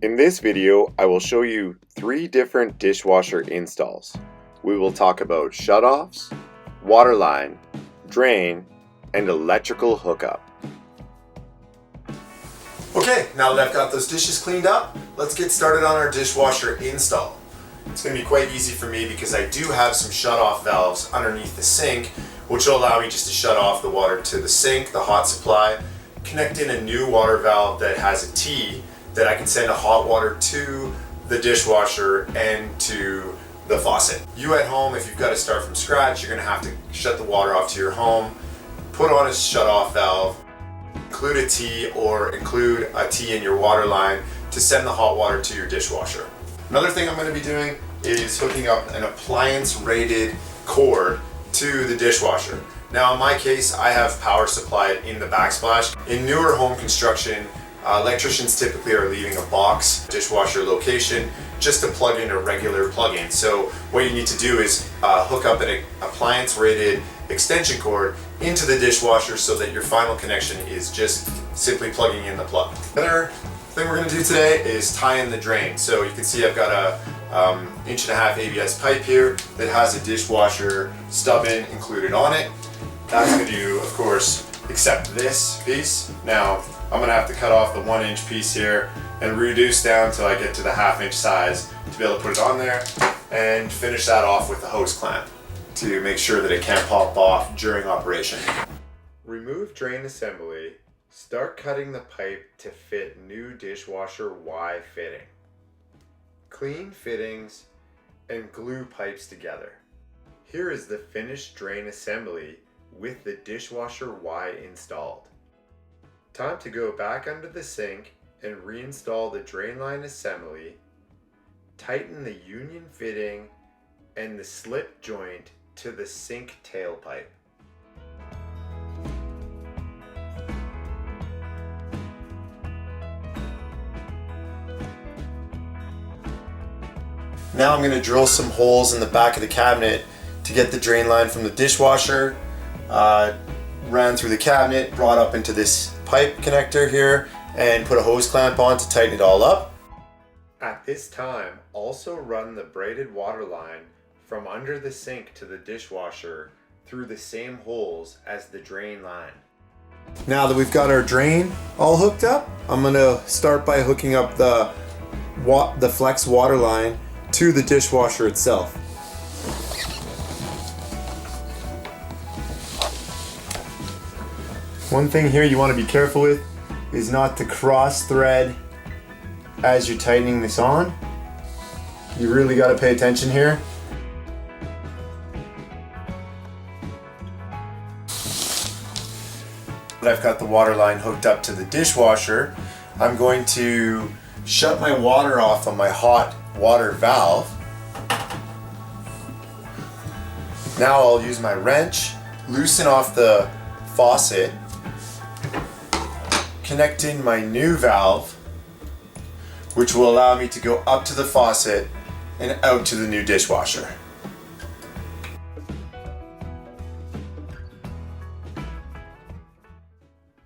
In this video, I will show you 3 different dishwasher installs. We will talk about shutoffs, water line, drain, and electrical hookup. Okay, now that I've got those dishes cleaned up, let's get started on our dishwasher install. It's going to be quite easy for me because I do have some shutoff valves underneath the sink, which will allow me just to shut off the water to the sink, the hot supply, connect in a new water valve that has a T that I can send a hot water to the dishwasher and to the faucet. You at home, if you've got to start from scratch, you're going to have to shut the water off to your home, put on a shutoff valve, include a T or include a T in your water line to send the hot water to your dishwasher. Another thing I'm going to be doing is hooking up an appliance rated cord to the dishwasher. Now in my case, I have power supplied in the backsplash. In newer home construction, electricians typically are leaving a box dishwasher location just to plug in a regular plug-in. So what you need to do is hook up an appliance rated extension cord into the dishwasher so that your final connection is just simply plugging in the plug. Another thing we're going to do today is tie in the drain. So you can see I've got a 1.5 inch ABS pipe here that has a dishwasher stub-in included on it. That's going to, of course, accept this piece. Now I'm going to have to cut off the 1 inch piece here and reduce down till I get to the 1/2 inch size to be able to put it on there and finish that off with the hose clamp to make sure that it can't pop off during operation. Remove drain assembly. Start cutting the pipe to fit new dishwasher Y fitting. Clean fittings and glue pipes together. Here is the finished drain assembly with the dishwasher Y installed. Time to go back under the sink and reinstall the drain line assembly, tighten the union fitting and the slip joint to the sink tailpipe. Now I'm going to drill some holes in the back of the cabinet to get the drain line from the dishwasher ran through the cabinet, brought up into this pipe connector here, and put a hose clamp on to tighten it all up. At this time, also run the braided water line from under the sink to the dishwasher through the same holes as the drain line. Now that we've got our drain all hooked up, I'm going to start by hooking up the flex water line to the dishwasher itself. One thing here you want to be careful with is not to cross thread as you're tightening this on. You really got to pay attention here. I've got the water line hooked up to the dishwasher. I'm going to shut my water off on my hot water valve. Now I'll use my wrench, loosen off the faucet, connect in my new valve, which will allow me to go up to the faucet and out to the new dishwasher.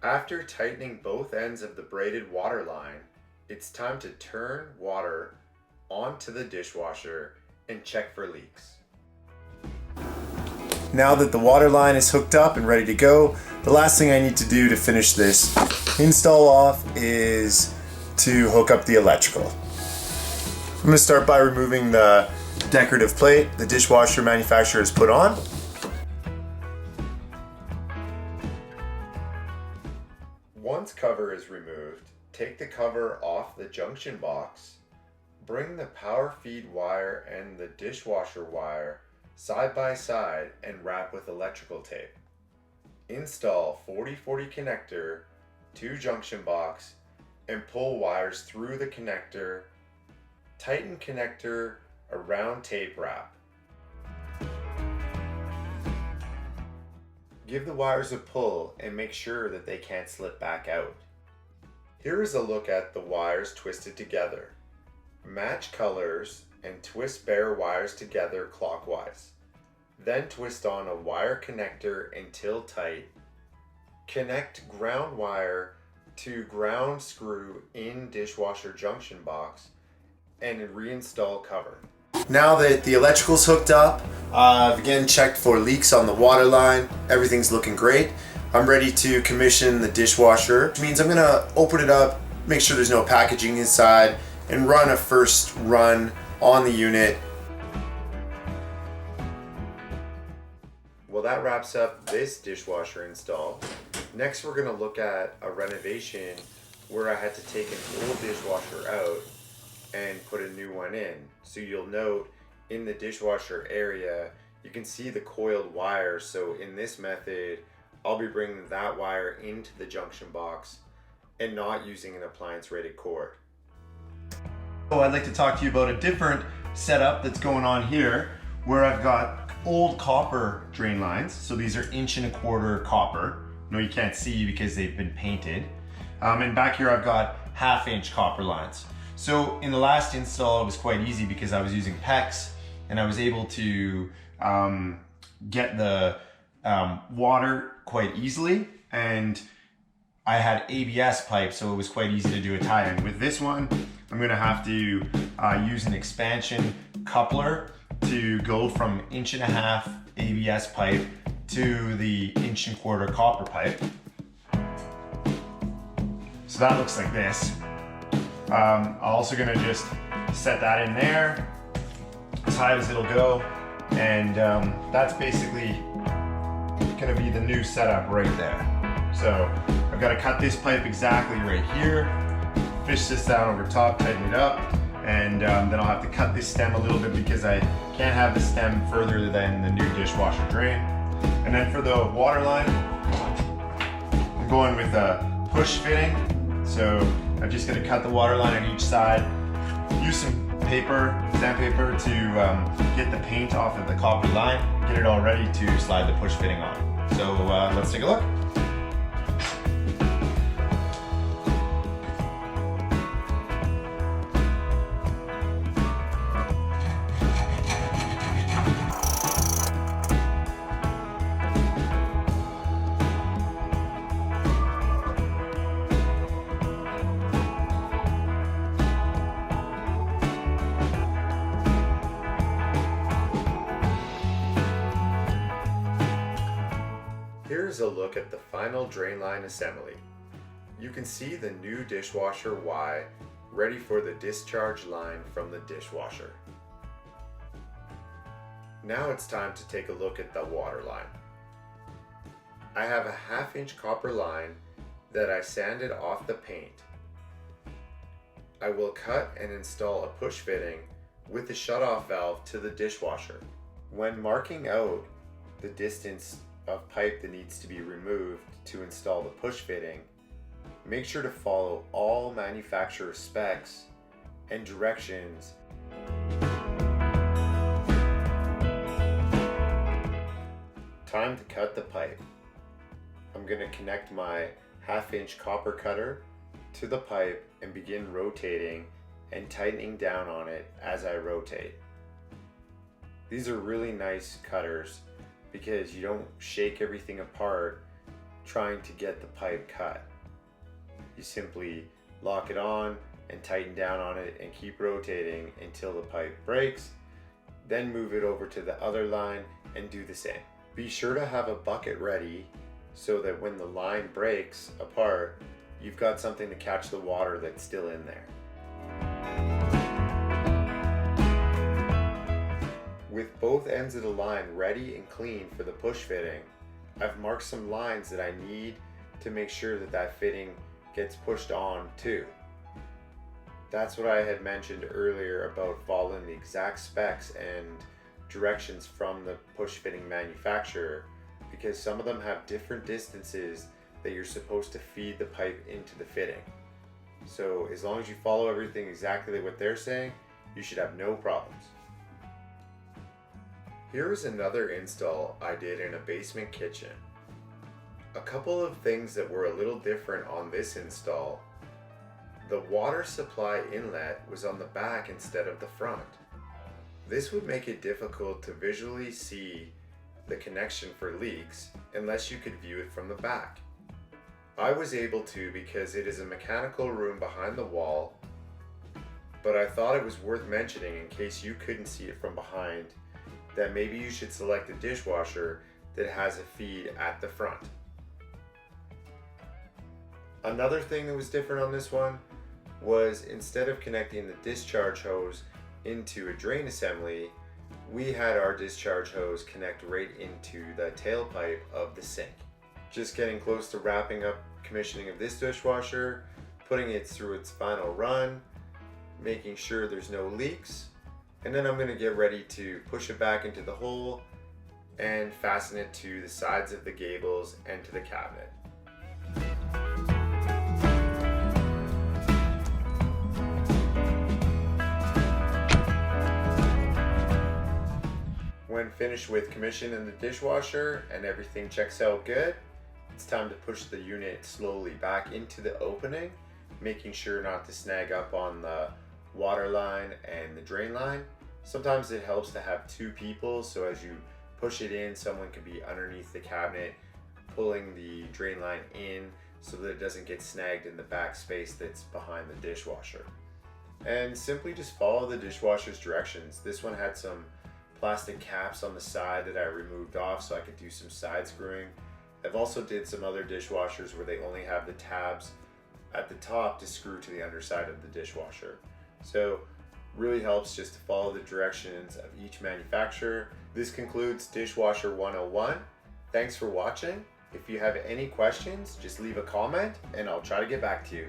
After tightening both ends of the braided water line, it's time to turn water onto the dishwasher and check for leaks. Now that the water line is hooked up and ready to go, the last thing I need to do to finish this install off is to hook up the electrical. I'm going to start by removing the decorative plate the dishwasher manufacturer has put on. Once cover is removed, take the cover off the junction box, bring the power feed wire and the dishwasher wire side by side and wrap with electrical tape. Install 40/40 connector to junction box and pull wires through the connector. Tighten connector around tape wrap. Give the wires a pull and make sure that they can't slip back out. Here is a look at the wires twisted together. Match colors and twist bare wires together clockwise. Then twist on a wire connector until tight. Connect ground wire to ground screw in dishwasher junction box and reinstall cover. Now that the electrical's hooked up, I've again checked for leaks on the water line. Everything's looking great. I'm ready to commission the dishwasher, which means I'm gonna open it up, make sure there's no packaging inside, and run a first run on the unit. Well, that wraps up this dishwasher install. Next, we're gonna look at a renovation where I had to take an old dishwasher out and put a new one in. So you'll note in the dishwasher area, you can see the coiled wire. So in this method, I'll be bringing that wire into the junction box and not using an appliance rated cord. So I'd like to talk to you about a different setup that's going on here, where I've got old copper drain lines. So these are 1.25" copper. No, you can't see because they've been painted. And back here I've got 1/2" copper lines. So in the last install, it was quite easy because I was using PEX and I was able to get the water quite easily, and I had ABS pipe, so it was quite easy to do a tie-in. With this one, I'm gonna have to use an expansion coupler to go from 1.5" ABS pipe to the 1.25" copper pipe. So that looks like this. I'm also gonna just set that in there, as high as it'll go, and that's basically gonna be the new setup right there. So I've got to cut this pipe exactly right here, fish this down over top, tighten it up, and then I'll have to cut this stem a little bit because I can't have the stem further than the new dishwasher drain. And then for the water line, I'm going with a push fitting. So I'm just gonna cut the water line on each side, use some paper, sandpaper to get the paint off of the copper line, get it all ready to slide the push fitting on. So let's take a look. Here's a look at the final drain line assembly. You can see the new dishwasher Y ready for the discharge line from the dishwasher. Now it's time to take a look at the water line. I have a 1/2" copper line that I sanded off the paint. I will cut and install a push fitting with the shutoff valve to the dishwasher. When marking out the distance of pipe that needs to be removed to install the push fitting, make sure to follow all manufacturer specs and directions. Time to cut the pipe. I'm going to connect my 1/2" copper cutter to the pipe and begin rotating and tightening down on it as I rotate. These are really nice cutters because you don't shake everything apart trying to get the pipe cut. You simply lock it on and tighten down on it and keep rotating until the pipe breaks, then move it over to the other line and do the same. Be sure to have a bucket ready so that when the line breaks apart, you've got something to catch the water that's still in there. With both ends of the line ready and clean for the push fitting, I've marked some lines that I need to make sure that that fitting gets pushed on too. That's what I had mentioned earlier about following the exact specs and directions from the push fitting manufacturer, because some of them have different distances that you're supposed to feed the pipe into the fitting. So as long as you follow everything exactly what they're saying, you should have no problems. Here is another install I did in a basement kitchen. A couple of things that were a little different on this install. The water supply inlet was on the back instead of the front. This would make it difficult to visually see the connection for leaks unless you could view it from the back. I was able to because it is a mechanical room behind the wall, but I thought it was worth mentioning in case you couldn't see it from behind that maybe you should select a dishwasher that has a feed at the front. Another thing that was different on this one was instead of connecting the discharge hose into a drain assembly, we had our discharge hose connect right into the tailpipe of the sink. Just getting close to wrapping up commissioning of this dishwasher, putting it through its final run, making sure there's no leaks, and then I'm going to get ready to push it back into the hole and fasten it to the sides of the gables and to the cabinet. When finished with commissioning the dishwasher and everything checks out good, it's time to push the unit slowly back into the opening, making sure not to snag up on the water line and the drain line. Sometimes it helps to have two people, so as you push it in, someone can be underneath the cabinet pulling the drain line in so that it doesn't get snagged in the back space that's behind the dishwasher. And simply just follow the dishwasher's directions. This one had some plastic caps on the side that I removed off so I could do some side screwing. I've also did some other dishwashers where they only have the tabs at the top to screw to the underside of the dishwasher. So really helps just to follow the directions of each manufacturer. This concludes Dishwasher 101. Thanks for watching. If you have any questions, just leave a comment and I'll try to get back to you.